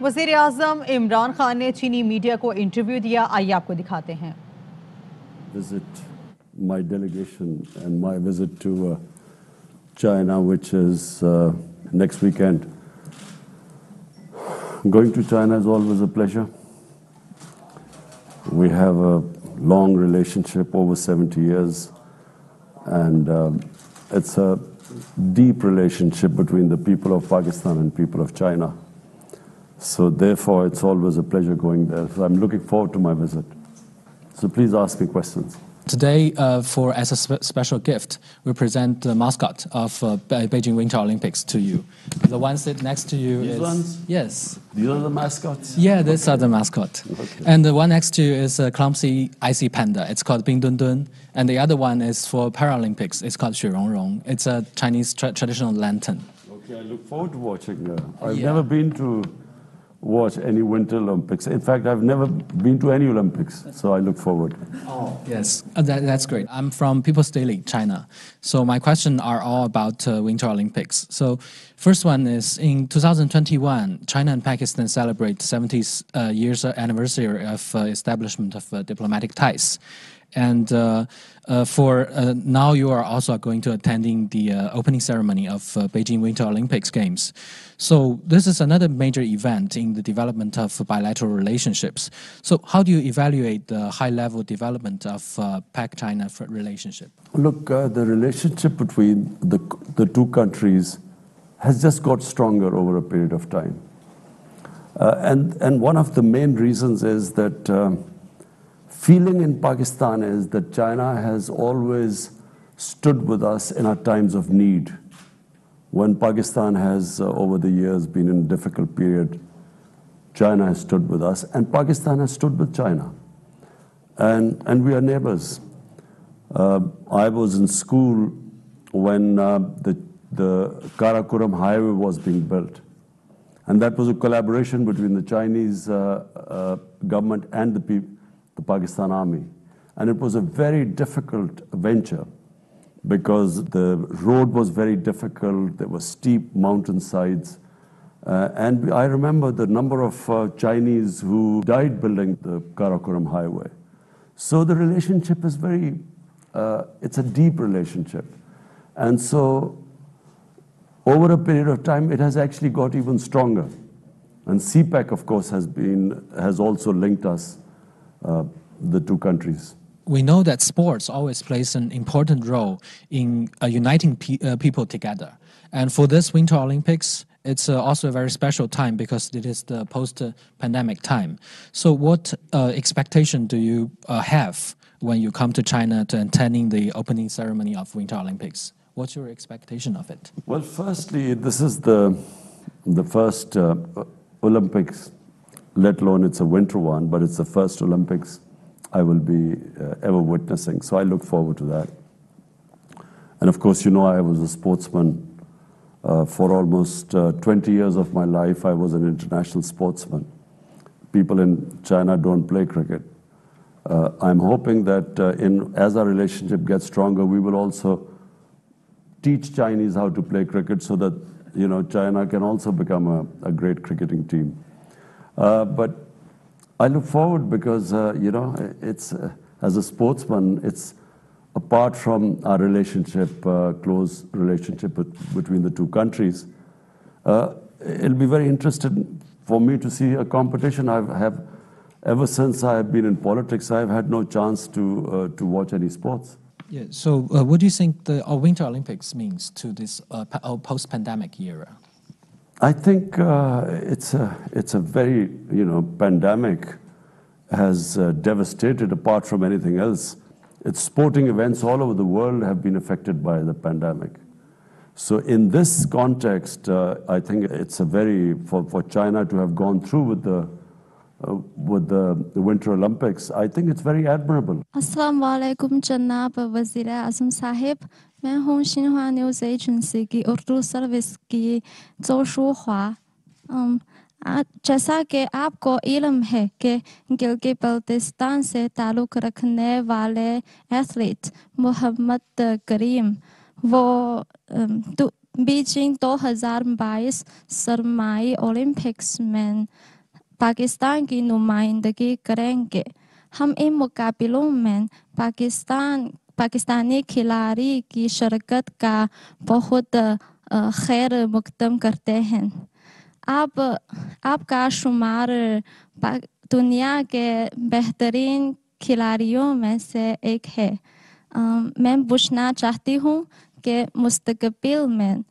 वज़ीर आज़म इमरान खान ने चीनी मीडिया को इंटरव्यू दिया, आइए आपको दिखाते हैं। Visit my delegation and my visit to China, which is next weekend. Going to China is always a pleasure. We have a long relationship, over 70 years, and it's a deep relationship between the people of Pakistan and people of China. So therefore, it's always a pleasure going there. So I'm looking forward to my visit. So please ask me questions. Today, as a special gift, we present the mascot of Beijing Winter Olympics to you. The one sit next to you These ones? Yes. These are the mascots? Yeah, these are the mascot. Okay. And the one next to you is a clumsy icy panda. It's called Bing Dun Dun. And the other one is for Paralympics. It's called Xue Rong Rong. It's a Chinese traditional lantern. Okay, I look forward to watching. I've never been to watch any Winter Olympics. In fact, I've never been to any Olympics, so I look forward. Oh, yes, that's great. I'm from People's Daily, China. So my questions are all about Winter Olympics. So first one is, in 2021, China and Pakistan celebrate 70th years anniversary of establishment of diplomatic ties. And for now, you are also going to attending the opening ceremony of Beijing Winter Olympics Games. So this is another major event in the development of bilateral relationships. So how do you evaluate the high-level development of Pak-China relationship? Look, the relationship between the two countries has just got stronger over a period of time. And one of the main reasons is that feeling in Pakistan is that China has always stood with us in our times of need. When Pakistan has, over the years, been in a difficult period, China has stood with us, and Pakistan has stood with China. And we are neighbors. I was in school when the Karakoram Highway was being built. And that was a collaboration between the Chinese government and the Pakistan Army. And it was a very difficult venture because the road was very difficult, there were steep mountainsides. And I remember the number of Chinese who died building the Karakoram Highway. So the relationship is it's a deep relationship. And so over a period of time, it has actually got even stronger. And CPEC, of course, has also linked us, the two countries. We know that sports always plays an important role in uniting people together. And for this Winter Olympics, it's also a very special time because it is the post-pandemic time. So what expectation do you have when you come to China to attending the opening ceremony of Winter Olympics? What's your expectation of it? Well, firstly, this is the first Olympics, let alone it's a winter one, but it's the first Olympics I will be ever witnessing. So I look forward to that. And of course, you know, I was a sportsman for almost 20 years of my life. I was an international sportsman. People in China don't play cricket. I'm hoping that as our relationship gets stronger, we will also teach Chinese how to play cricket so that, you know, China can also become a great cricketing team. But I look forward because, you know, it's as a sportsman, it's apart from our relationship, close relationship between the two countries. It'll be very interesting for me to see a competition. Ever since I have been in politics, I've had no chance to watch any sports. Yeah. So, what do you think the Winter Olympics means to this post-pandemic era? I think it's a very, you know, pandemic has devastated apart from anything else. It's sporting events all over the world have been affected by the pandemic. So in this context, I think it's for China to have gone through with the Winter Olympics, I think it's very admirable. Assalamu alaikum Janab Wazir Azam Sahib. मैं हूँ Xinhua news agency की Urdu service की जोशु ख्वा। जैसा कि आपको इल्म है कि गिलगित बल्तिस्तान से ताल्लुक़ रखने वाले एथलीट मोहम्मद करीम वो बीजिंग 2022 सरमाई ओलंपिक्स में पाकिस्तान की नुमाइंदगी करेंगे। हम इन मुकाबलों में पाकिस्तानी खिलाड़ी की शिरकत का बहुत खैर मकदम करते हैं। आपका शुमार दुनिया के बेहतरीन खिलाड़ियों में से एक है। मैं पूछना चाहती हूँ कि मुस्तकबिल में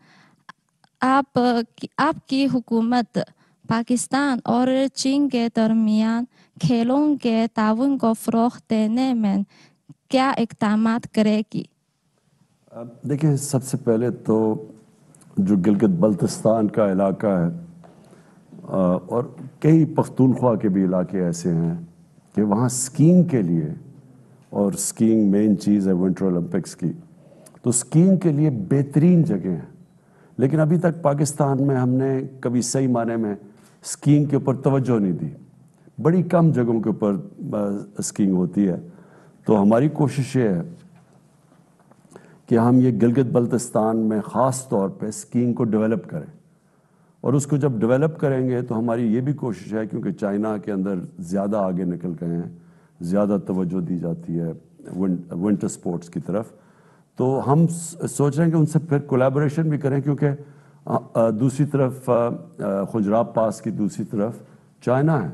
आपकी हुकूमत पाकिस्तान और चीन के दरमियान खेलों के ताउन को फ़रोग़ देने में क्या इक़दाम करेगी? देखिए, सबसे पहले तो जो गिलगित बल्तिस्तान का इलाका है और कई पख्तूनख्वा के भी इलाके ऐसे हैं कि वहाँ स्कीइंग के लिए, और स्कीइंग मेन चीज़ है विंटर ओलंपिक्स की, तो स्कीइंग के लिए बेहतरीन जगह हैं। लेकिन अभी तक पाकिस्तान में हमने कभी सही माने में स्कीइंग के ऊपर तवज्जो नहीं दी। बड़ी कम जगहों के ऊपर स्कीइंग होती है। तो हमारी कोशिश ये है कि हम ये गिलगित बल्तिस्तान में ख़ास तौर पे स्कीइंग को डेवलप करें, और उसको जब डेवलप करेंगे तो हमारी ये भी कोशिश है, क्योंकि चाइना के अंदर ज़्यादा आगे निकल गए हैं, ज़्यादा तवज्जो दी जाती है विंटर स्पोर्ट्स की तरफ, तो हम सोच रहे हैं कि उनसे फिर कोलैबोरेशन भी करें, क्योंकि दूसरी तरफ खुजराब पास की दूसरी तरफ चाइना है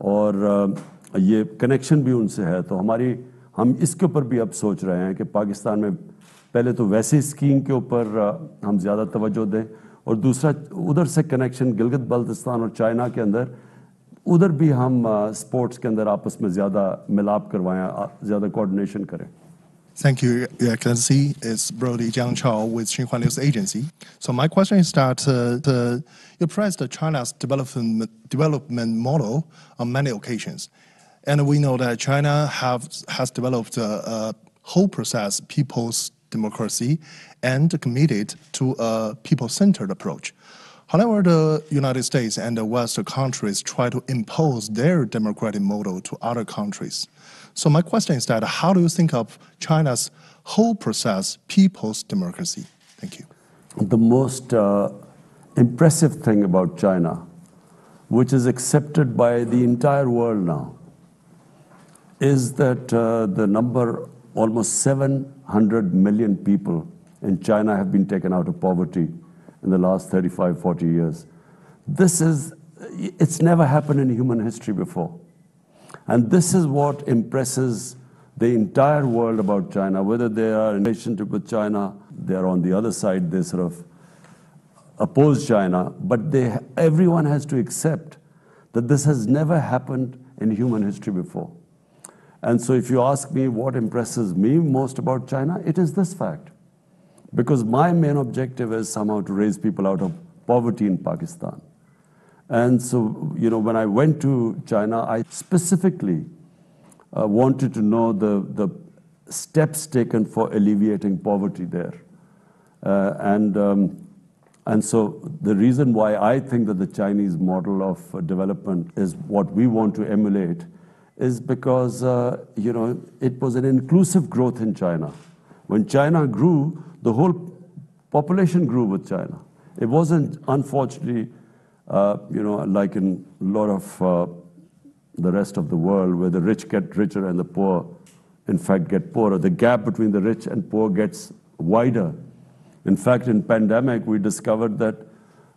और ये कनेक्शन भी उनसे है। तो हम इसके ऊपर भी अब सोच रहे हैं कि पाकिस्तान में पहले तो वैसे स्कीइंग के ऊपर हम ज़्यादा तवज्जो दें, और दूसरा उधर से कनेक्शन गिलगित बल्तिस्तान और चाइना के अंदर, उधर भी हम स्पोर्ट्स के अंदर आपस में ज़्यादा मिलाप करवाएं, ज़्यादा कोऑर्डिनेशन करें। Thank you, Your Excellency. It's Brody Jiang Chao with Xinhua News Agency. So my question is that you praised China's development model on many occasions. And we know that China has developed a whole process, people's democracy, and committed to a people-centered approach. However, the United States and the Western countries try to impose their democratic model to other countries. So my question is that how do you think of China's whole process, people's democracy? Thank you. The most impressive thing about China, which is accepted by the entire world now, is that the number, almost 700 million people in China have been taken out of poverty in the last 35, 40 years. It's never happened in human history before. And this is what impresses the entire world about China, whether they are in relationship with China, they are on the other side, they sort of oppose China, but everyone has to accept that this has never happened in human history before. And so if you ask me what impresses me most about China, it is this fact. Because my main objective is somehow to raise people out of poverty in Pakistan. And so, when I went to China, I specifically wanted to know the steps taken for alleviating poverty there. And so the reason why I think that the Chinese model of development is what we want to emulate is because, it was an inclusive growth in China. When China grew, the whole population grew with China. It wasn't, unfortunately, like in a lot of the rest of the world, where the rich get richer and the poor, in fact, get poorer. The gap between the rich and poor gets wider. In fact, in pandemic, we discovered that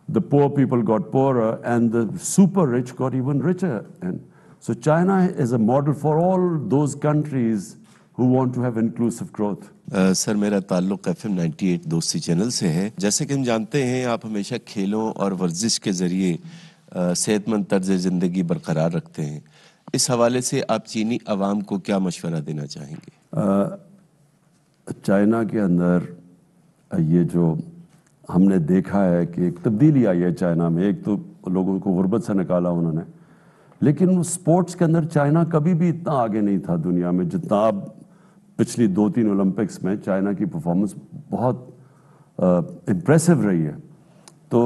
the poor people got poorer and the super rich got even richer. And so China is a model for all those countries who want to have inclusive growth. Sir, मेरा ताल्लुक FM 98 दोस्ती channel से है। जैसे कि हम जानते हैं, आप हमेशा खेलों और वर्जिश के ज़रिए सेहतमंद तर्ज ज़िंदगी बरकरार रखते हैं। इस हवाले से आप चीनी अवाम को क्या मशवरा देना चाहेंगे? चाइना के अंदर ये जो हमने देखा है कि एक तब्दीली आई है चाइना में। एक तो लोगों को गुर्बत से निकाला उन्होंने, लेकिन स्पोर्ट्स के अंदर चाइना कभी भी इतना आगे नहीं था दुनिया में जितना अब पिछली 2-3 ओलंपिक्स में चाइना की परफॉर्मेंस बहुत इम्प्रेसिव रही है। तो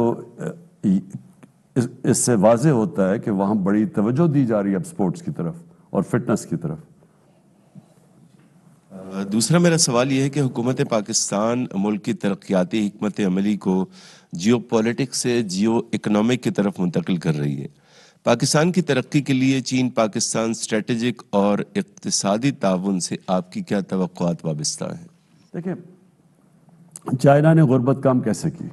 इससे वाज़े होता है कि वहाँ बड़ी तवज्जो दी जा रही है अब स्पोर्ट्स की तरफ और फिटनेस की तरफ। दूसरा मेरा सवाल ये है कि हुकूमत पाकिस्तान मुल्क की तरक्याती हिकमत अमली को जियो पॉलिटिक्स से जियो इकनॉमिक की तरफ मुंतकिल कर रही है। पाकिस्तान की तरक्की के लिए चीन पाकिस्तान स्ट्रेटेजिक और इक़्तिसादी ताउन से आपकी क्या तवक्कुआत वाबस्ता हैं? देखिए, चाइना ने गुर्बत कम कैसे की?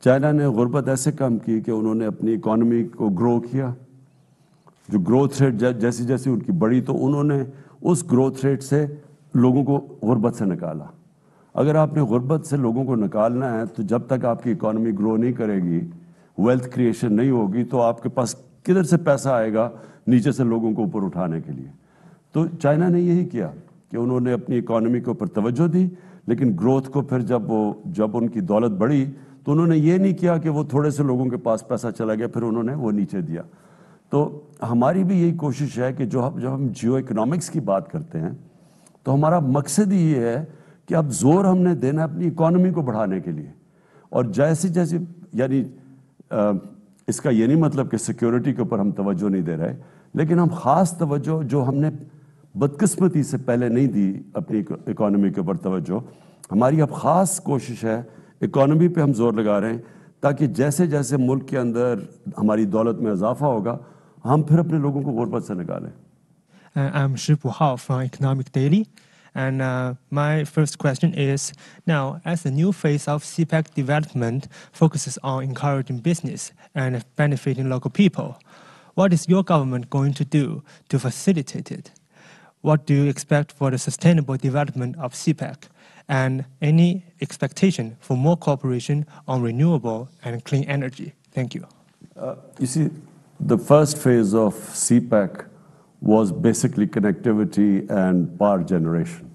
चाइना ने गुर्बत ऐसे कम की कि उन्होंने अपनी इकॉनमी को ग्रो किया। जो ग्रोथ रेट जैसी जैसी उनकी बढ़ी, तो उन्होंने उस ग्रोथ रेट से लोगों को गुर्बत से निकाला। अगर आपने गुर्बत से लोगों को निकालना है, तो जब तक आपकी इकॉनमी ग्रो नहीं करेगी, वेल्थ क्रिएशन नहीं होगी, तो आपके पास किधर से पैसा आएगा नीचे से लोगों को ऊपर उठाने के लिए? तो चाइना ने यही किया कि उन्होंने अपनी इकॉनमी के ऊपर तवज्जो दी, लेकिन ग्रोथ को फिर जब उनकी दौलत बढ़ी, तो उन्होंने ये नहीं किया कि वो थोड़े से लोगों के पास पैसा चला गया फिर उन्होंने वो नीचे दिया। तो हमारी भी यही कोशिश है कि जब हम जियो इकोनॉमिक्स की बात करते हैं, तो हमारा मकसद ही ये है कि अब जोर हमने देना है अपनी इकॉनमी को बढ़ाने के लिए। और जैसे जैसे यानी इसका ये नहीं मतलब कि सिक्योरिटी के ऊपर हम तवज्जो नहीं दे रहे, लेकिन हम ख़ास तवज्जो जो हमने बदकिस्मती से पहले नहीं दी अपनी इकॉनमी के ऊपर तवज्जो, हमारी अब ख़ास कोशिश है इकॉनमी पे हम जोर लगा रहे हैं, ताकि जैसे जैसे मुल्क के अंदर हमारी दौलत में इजाफा होगा, हम फिर अपने लोगों को गुर्बत से निकालें। I'm Shipu Hao from Economic Daily. And my first question is, now, as the new phase of CPEC development focuses on encouraging business and benefiting local people, what is your government going to do to facilitate it? What do you expect for the sustainable development of CPEC? And any expectation for more cooperation on renewable and clean energy? Thank you. You see, the first phase of CPEC was basically connectivity and power generation.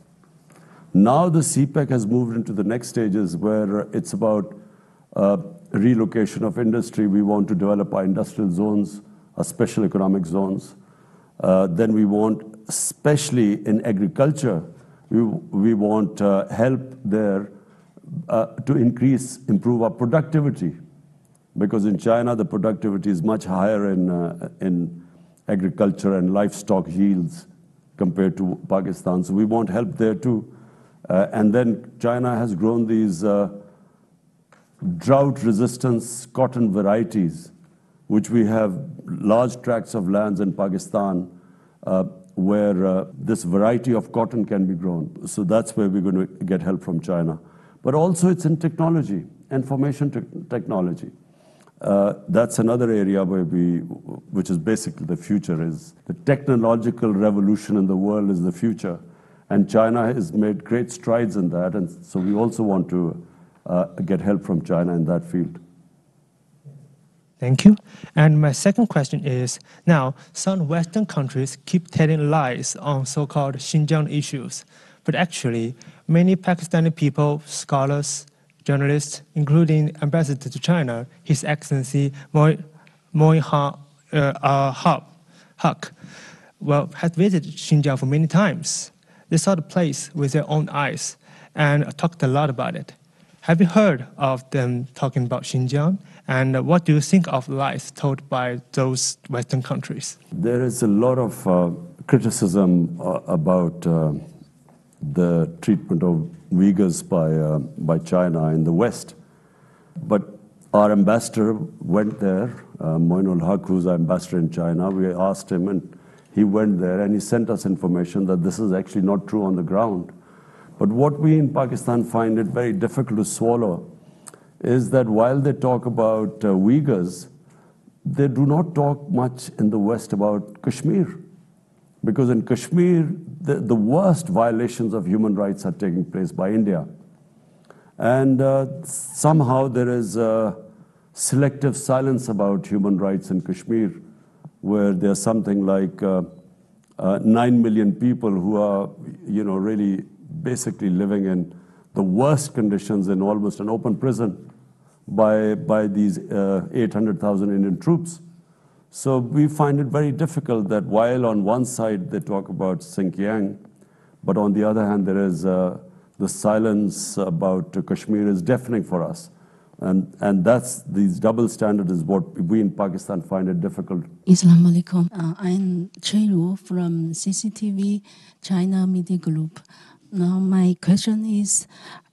Now the CPEC has moved into the next stages where it's about relocation of industry. We want to develop our industrial zones, our special economic zones. Then we want, especially in agriculture, we want help there to improve our productivity. Because in China, the productivity is much higher in agriculture and livestock yields compared to Pakistan. So we want help there too. And then China has grown these drought-resistant cotton varieties, which we have large tracts of lands in Pakistan where this variety of cotton can be grown. So that's where we're going to get help from China. But also it's in technology, information technology. That's another area which is basically the future, is the technological revolution in the world is the future. And China has made great strides in that. And so we also want to get help from China in that field. Thank you. And my second question is, now, some Western countries keep telling lies on so-called Xinjiang issues. But actually, many Pakistani people, scholars, journalists, including Ambassador to China, His Excellency Moin Haq, has visited Xinjiang for many times. They saw the place with their own eyes and talked a lot about it. Have you heard of them talking about Xinjiang? And what do you think of lies told by those Western countries? There is a lot of criticism about the treatment of Uyghurs by China in the West. But our ambassador went there, Moinul Haq, who's our ambassador in China. We asked him, and he went there, and he sent us information that this is actually not true on the ground. But what we in Pakistan find it very difficult to swallow is that while they talk about Uyghurs, they do not talk much in the West about Kashmir. Because in Kashmir, the worst violations of human rights are taking place by India. And somehow there is selective silence about human rights in Kashmir, where there's something like 9 million people who are, really basically living in the worst conditions in almost an open prison by these 800,000 Indian troops. So we find it very difficult that while on one side they talk about Xinjiang, but on the other hand there is the silence about Kashmir is deafening for us. And that's these double standards is what we in Pakistan find it difficult. Assalamu alaikum. I'm Choi Ru from CCTV China Media Group. Now, my question is,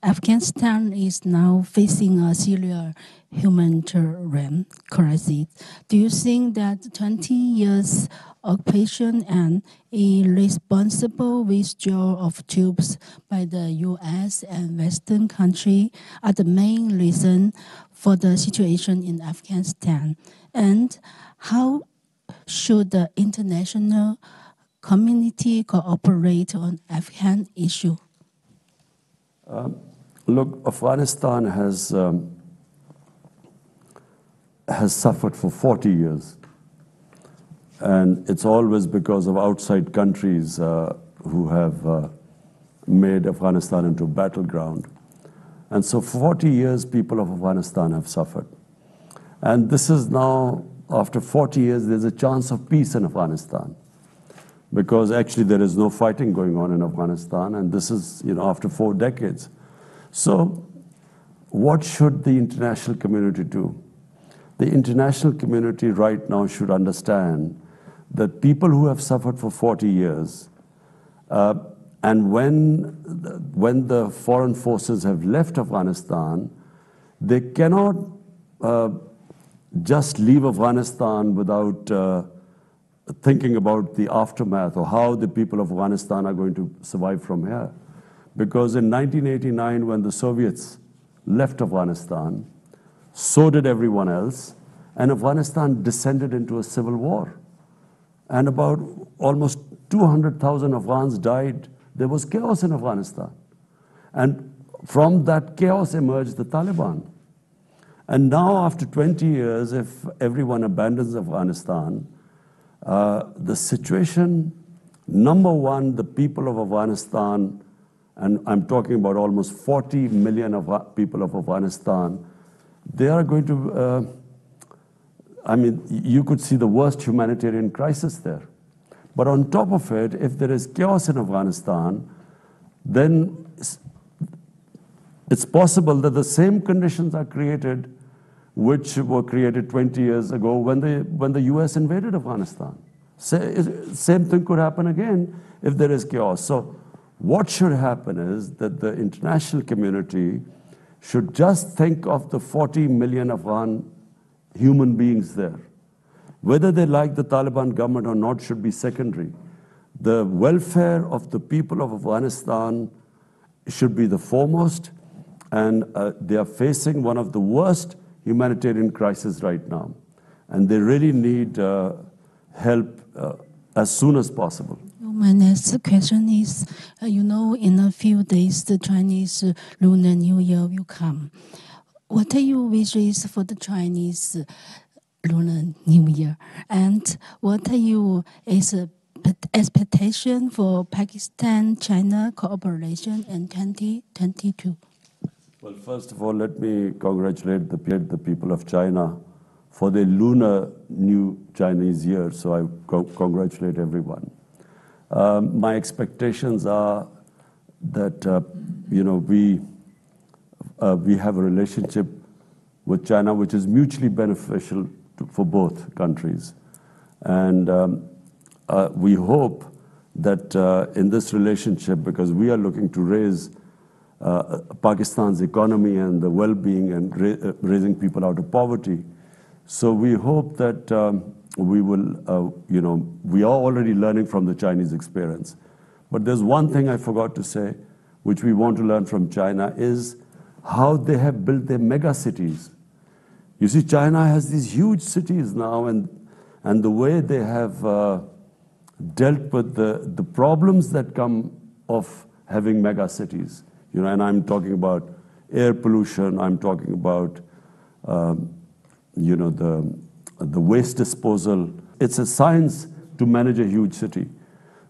Afghanistan is now facing a serious humanitarian crisis. Do you think that 20 years occupation and irresponsible withdrawal of troops by the U.S. and Western countries are the main reason for the situation in Afghanistan? And how should the international community cooperate on Afghan issue? Look, Afghanistan has suffered for 40 years. And it's always because of outside countries who have made Afghanistan into a battleground. And so for 40 years, people of Afghanistan have suffered. And this is now, after 40 years, there's a chance of peace in Afghanistan. Because actually there is no fighting going on in Afghanistan, and this is, after 4 decades. So what should the international community do? The international community right now should understand that people who have suffered for 40 years, and when the foreign forces have left Afghanistan, they cannot just leave Afghanistan without thinking about the aftermath or how the people of Afghanistan are going to survive from here. Because in 1989, when the Soviets left Afghanistan, so did everyone else, and Afghanistan descended into a civil war. And about almost 200,000 Afghans died. There was chaos in Afghanistan. And from that chaos emerged the Taliban. And now, after 20 years, if everyone abandons Afghanistan, the situation, number one, the people of Afghanistan, and I'm talking about almost 40 million people of Afghanistan, they are going to, you could see the worst humanitarian crisis there. But on top of it, if there is chaos in Afghanistan, then it's possible that the same conditions are created which were created 20 years ago when the US invaded Afghanistan. Same thing could happen again if there is chaos. So what should happen is that the international community should just think of the 40 million Afghan human beings there. Whether they like the Taliban government or not should be secondary. The welfare of the people of Afghanistan should be the foremost, and they are facing one of the worst humanitarian crisis right now. And they really need help as soon as possible. My next question is, in a few days, the Chinese Lunar New Year will come. What are your wishes for the Chinese Lunar New Year? And what are your expectations for Pakistan-China cooperation in 2022? Well, first of all, let me congratulate the people of China for their Lunar New Chinese Year. So I congratulate everyone. My expectations are that we have a relationship with China which is mutually beneficial for both countries, and we hope that in this relationship, because we are looking to raise Pakistan's economy and the well-being and raising people out of poverty. So we hope that we will, we are already learning from the Chinese experience. But there's one thing I forgot to say, which we want to learn from China, is how they have built their mega cities. You see, China has these huge cities now, and the way they have dealt with the problems that come of having mega cities. And I'm talking about air pollution, I'm talking about, the waste disposal. It's a science to manage a huge city.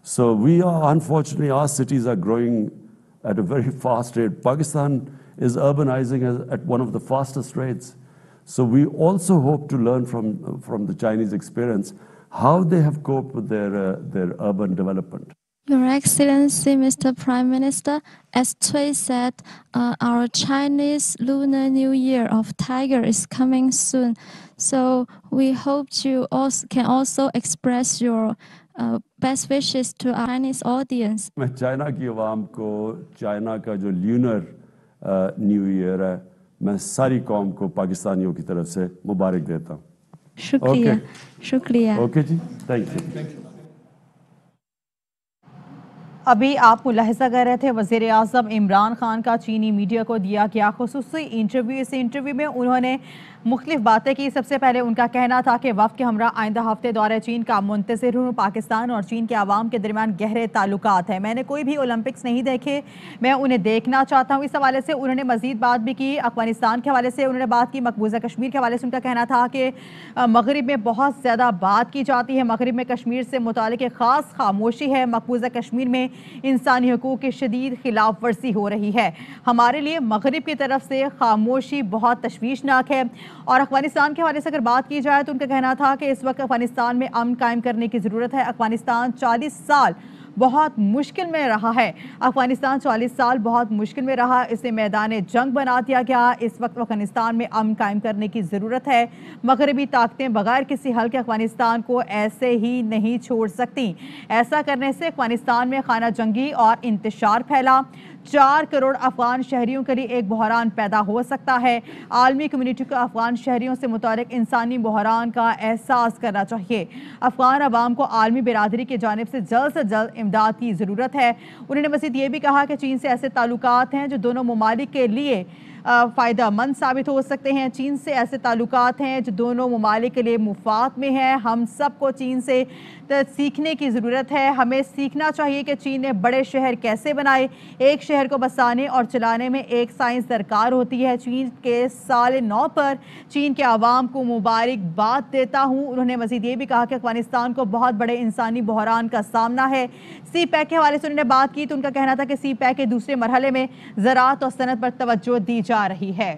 So unfortunately, our cities are growing at a very fast rate. Pakistan is urbanizing at one of the fastest rates. So we also hope to learn from the Chinese experience how they have coped with their urban development. Your Excellency, Mr. Prime Minister, as Cui said, our Chinese Lunar New Year of Tiger is coming soon. So we hope you can also express your best wishes to our Chinese audience. मैं China की आवाम को China का जो lunar new year है मैं सारी कौम को पाकिस्तानियों की तरफ से मुबारक देता हूँ. शुक्रिया. शुक्रिया. ओके जी, थैंक यू. अभी आप मुलाहिजा कर रहे थे वज़ीर आज़म इमरान खान का चीनी मीडिया को दिया गया खुसूसी इंटरव्यू. इस इंटरव्यू में उन्होंने मुख्तलिफ बातें की. सबसे पहले उनका कहना था कि वफ़द के हमरा आइंदा हफ्ते दौरे चीन का मुंतज़िर हूँ. पाकिस्तान और चीन के आवाम के दरमियान गहरे ताल्लुकात हैं. मैंने कोई भी ओलंपिक्स नहीं देखे, मैं उन्हें देखना चाहता हूँ. इस हवाले से उन्होंने मज़ीद बात भी की. अफगानिस्तान के हवाले से उन्होंने बात की. मकबूजा कश्मीर के हवाले से उनका कहना था कि मगरिब में बहुत ज़्यादा बात की जाती है. मगरिब में कश्मीर से मुतालिक एक ख़ास खामोशी है. मकबूजा कश्मीर में इंसानी हकूक़ की शदीद खिलाफ वर्जी हो रही है. हमारे लिए मगरिब की तरफ से खामोशी बहुत तशवीशनाक है. और अफगानिस्तान के हवाले से अगर बात की जाए तो उनका कहना था कि इस वक्त अफगानिस्तान में अमन कायम करने की ज़रूरत है. अफगानिस्तान 40 साल बहुत मुश्किल में रहा है. अफगानिस्तान 40 साल बहुत मुश्किल में रहा. इसे मैदान जंग बना दिया गया. इस वक्त अफगानिस्तान में अमन कायम करने की ज़रूरत है. मगरबी ताकतें बगैर किसी हल के अफगानिस्तान को ऐसे ही नहीं छोड़ सकती. ऐसा करने से अफगानिस्तान में खाना जंगी और इंतशार फैला. 4 करोड़ अफगान शहरियों के लिए एक बहरान पैदा हो सकता है. आलमी कम्युनिटी को अफगान शहरियों से मुतालिक इंसानी बहरान का एहसास करना चाहिए. अफगान अवाम को आलमी बिरादरी की जानिब से जल्द इमदाद की ज़रूरत है. उन्होंने मज़ीद ये भी कहा कि चीन से ऐसे ताल्लुकात हैं जो दोनों ममालिक के लिए फ़ायदा मंद साबित हो सकते हैं. चीन से ऐसे ताल्लुकात हैं जो दोनों ममालिक के लिए मुफाद में हैं. हम सबको चीन से सीखने की ज़रूरत है. हमें सीखना चाहिए कि चीन ने बड़े शहर कैसे बनाए. एक शहर को बसाने और चलाने में एक साइंस दरकार होती है. चीन के साल 9 पर चीन के आवाम को मुबारकबाद देता हूँ. उन्होंने मज़ीद ये भी कहा कि अफगानिस्तान को बहुत बड़े इंसानी बहरान का सामना है. सी पैक के हवाले से उन्होंने बात की तो उनका कहना था कि सी पैक के दूसरे मरहले में ज़राअत और सनत पर तवज्जो दी जा रही है.